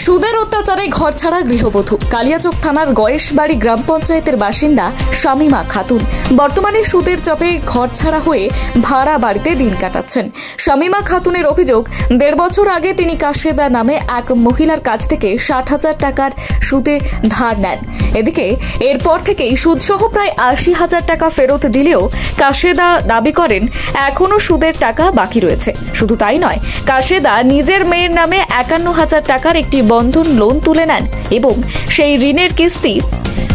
সুদের অত্যাচারে ঘরছাড়া গৃহবধূ। কালিয়াচক থানার গয়েশবাড়ি গ্রাম পঞ্চায়েতের বাসিন্দা শামিমা খাতুন বর্তমানে সুদের চাপে ঘরছাড়া হয়ে ভাড়া বাড়িতে দিন কাটাচ্ছেন। শামিমা খাতুনের অভিযোগ, 1.5 বছর আগে তিনি কাশেদা নামে এক মহিলার কাছ থেকে 60,000 টাকার সুদে ধার নেন। এদিকে এরপর থেকেই সুদসহ প্রায় 80,000 টাকা ফেরত দিলেও কাশেদা দাবি করেন এখনো সুদের টাকা বাকি রয়েছে। শুধু তাই নয়, কাশেদা নিজের মেয়ের নামে 51,000 টাকার একটি বন্ধন লোন তুলে নেন এবং সেই ঋণের কিস্তি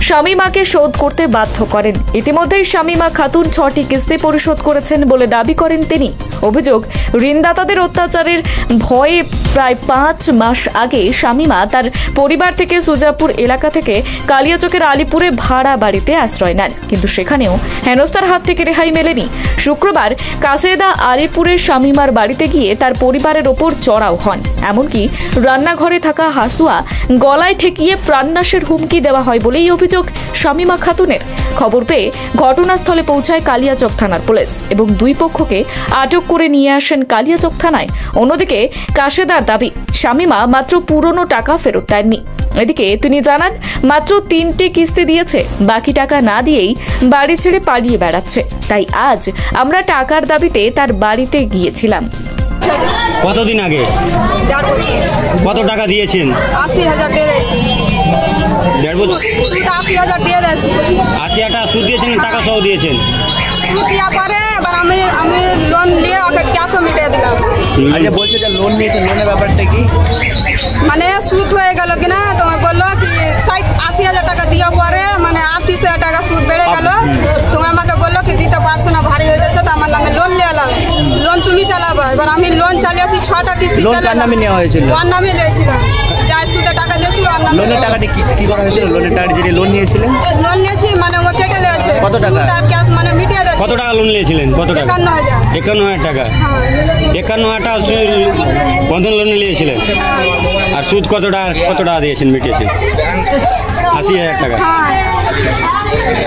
শামিমাকে শোধ করতে বাধ্য করেন। ইতিমধ্যেই শামিমা খাতুন 6টি কিস্তি পরিশোধ করেছেন বলে দাবি করেন তিনি। অভিযোগ, ঋণদাতাদের অত্যাচারের ভয়ে প্রায় 5 মাস আগে শামিমা তার পরিবার থেকে সুজাপুর এলাকা থেকে কালিয়াচকের আলিপুরে ভাড়া বাড়িতে আশ্রয় নেন, কিন্তু সেখানেও হেনস্থার হাত থেকে রেহাই মেলেনি। শুক্রবার কাশেদা আলিপুরের শামিমার বাড়িতে গিয়ে তার পরিবারের ওপর চড়াও হন। এমনকি রান্নাঘরে থাকা হাসুয়া গলায় ঠেকিয়ে প্রাণনাশের হুমকি দেওয়া হয় বলেই অভিযোগ শামিমা খাতুনের। খবর পেয়ে ঘটনাস্থলে পৌঁছায় কালিয়াচক থানার পুলিশ এবং দুই পক্ষকে আটক করে নিয়ে আসেন কালিয়াচক থানায়। অন্যদিকে কাশেদার দাবি, শামিমা মাত্র পুরনো টাকা ফেরত দেননি। এদিকে তিনি জানান, মাত্র 3টি কিস্তি দিয়েছে, বাকি টাকা না দিয়েই বাড়ি ছেড়ে পালিয়ে বেড়াচ্ছে। তাই আজ আমরা টাকার দাবিতে তার বাড়িতে গিয়েছিলাম। কতদিন আগে? 4 বছর। কত টাকা দিয়েছেন? 80,000 দিয়ে দিয়েছি। 1.5 বছর? সুদ 80,000 দিয়ে দিয়েছি। 80,000 টাকা সুদ দিয়েছেন, টাকা সহ দিয়েছেন? সুদ দেওয়া পরে এবার আমি লোন নিয়ে ওকে ক্যাশও মিটিয়ে দিলাম। আচ্ছা, বলছে যে লোন নিয়েছে, লোনের ব্যাপারটা কি? মানে সুদ হয়ে গেল কিনা, তোমায় বললো কি 80,000 টাকা দেওয়া পরে মানে 38,000 টাকা সুদ বেড়ে গেল। তুমি আমাকে বললো কি দিতে পারছো না, ভারী হয়ে যাচ্ছে, তো আমার নামে লোন নিয়ে এলাম। লোন তুমি চালাবো। এবার আমি লোন চালিয়েছি, 6টা কিস্তি লোন কার নামে নেওয়া হয়েছিল? ওর নামে নিয়েছিলাম। যার সুদে টাকা দিয়েছিল ওর নামে। লোনের টাকাটা কি করা হয়েছিল? লোনের টাকাটা যেটা লোন নিয়েছিলেন? লোন নিয়েছি মানে ও কেটে নিয়েছে। কত টাকা? আর ক্যাশ মানে মিটিয়ে দিয়েছে। কত টাকা লোন নিয়েছিলেন? কত টাকা? 51,000 টাকা। 51,000 টাকা বন্ধন লোন নিয়েছিলেন। আর সুদ কত টাকা দিয়েছেন, মিটিয়েছেন? 80,000 টাকা।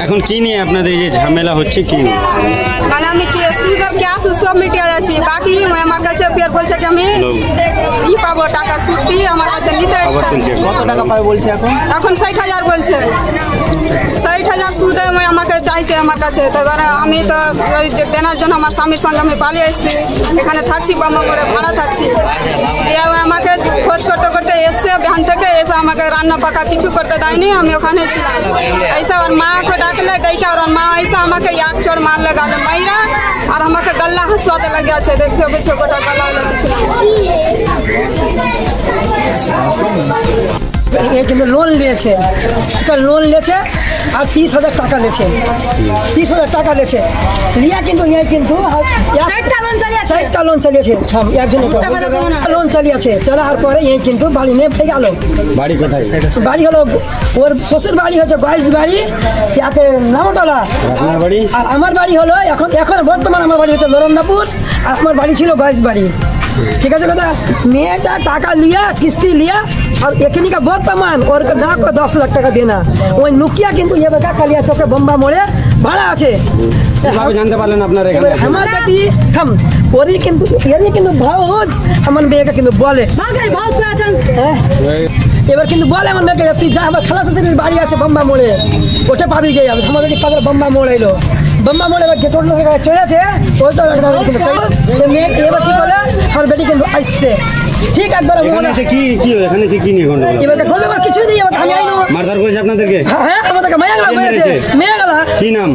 এখন কি নিয়ে আপনাদের এই যে ঝামেলা হচ্ছে, কি মানে আমি কি সুদ আর ক্যাশ সব মিটিয়ে যাচ্ছি, বাকি আমার কাছে ফের বলছে কি আমি পাবো টাকা, সুদটি আমার কাছে নিতে আসছে। কত টাকা পাবে বলছে এখন 60,000 বলছে। 60,000 সুদে আমাকে চাইছে আমার কাছে। তো এবার আমি তো ওই যে দেনার জন্য আমার স্বামীর সঙ্গে আমি পালিয়ে এসেছি, এখানে থাকছি, বাম্বা করে ভাড়া থাকছি। দিয়ে আমাকে খোঁজ করতে করতে এসছে, ভ্যান থেকে এসে আমাকে রান্না পাকা কিছু করতে দেয়নি, আমি ওখানে ছিলাম। ऐसा और माँ को डाकले गई और माँ ऐसा আমাকে এক চড় মারলে গালে মাইরা, আর আমাকে গলা হাসওয়াতে লাগে আছে। দেখতে পেছো গোটা গলা লাগছে। ये কিন্তু লোন নিয়েছে, এটা লোন নিয়েছে আর 30,000 টাকা নিয়েছে। 30,000 টাকা নিয়েছে লিয়া, কিন্তু ইয়ে কিন্তু 4টা লোন চালিয়েছে। একজন লোন চালিয়েছে, চালার পরে ইয়ে কিন্তু বাড়ি নিয়ে ভেঙে গেল। বাড়ি কোথায়? বাড়ি হলো ওর শ্বশুর বাড়ি হচ্ছে গয়েশবাড়ি, ইয়াতে নামতলা। আর আমার বাড়ি হলো এখন বর্তমান আমার বাড়ি হচ্ছে নরেন্দ্রপুর, আর আমার বাড়ি ছিল গয়েশবাড়ি। ঠিক আছে কথা, মেয়েটা টাকা লিয়া, কিস্তি লিয়া, আর এখানে का বর্তমান ওর না 10 লাখ টাকা দেনা। ওই নুকিয়া কিন্তু ये बका কালিয়াচকে বোম্বা মোড়ে ভাড়া আছে। কিভাবে জানতে পারলেন আপনারা এখানে? আমার বেটি हम ওরই কিন্তু ভাউজ আমার মেয়েকে কিন্তু বলে ভাউজ করে আছেন। এবার কিন্তু বলে আমার মেয়েকে, তুই যা, আমার খালাস শাশুড়ির বাড়ি আছে বোম্বা মোড়ে, ওটা পাবি যাই। আমাদের পাগল বোম্বা মোড় এলো, বোম্বা মোড়ে এবার যে টোটো চলেছে ওইটা মেয়ে এবার কি বলে আমার বেটি কিন্তু আসছে। ঠিক একবার এখানে কি নিয়ে এবার কিছু নেই, আমি আইনো মারধর করেছে আপনাদেরকে? হ্যাঁ, আমাদেরকে মেয়ে গেলা কি নাম?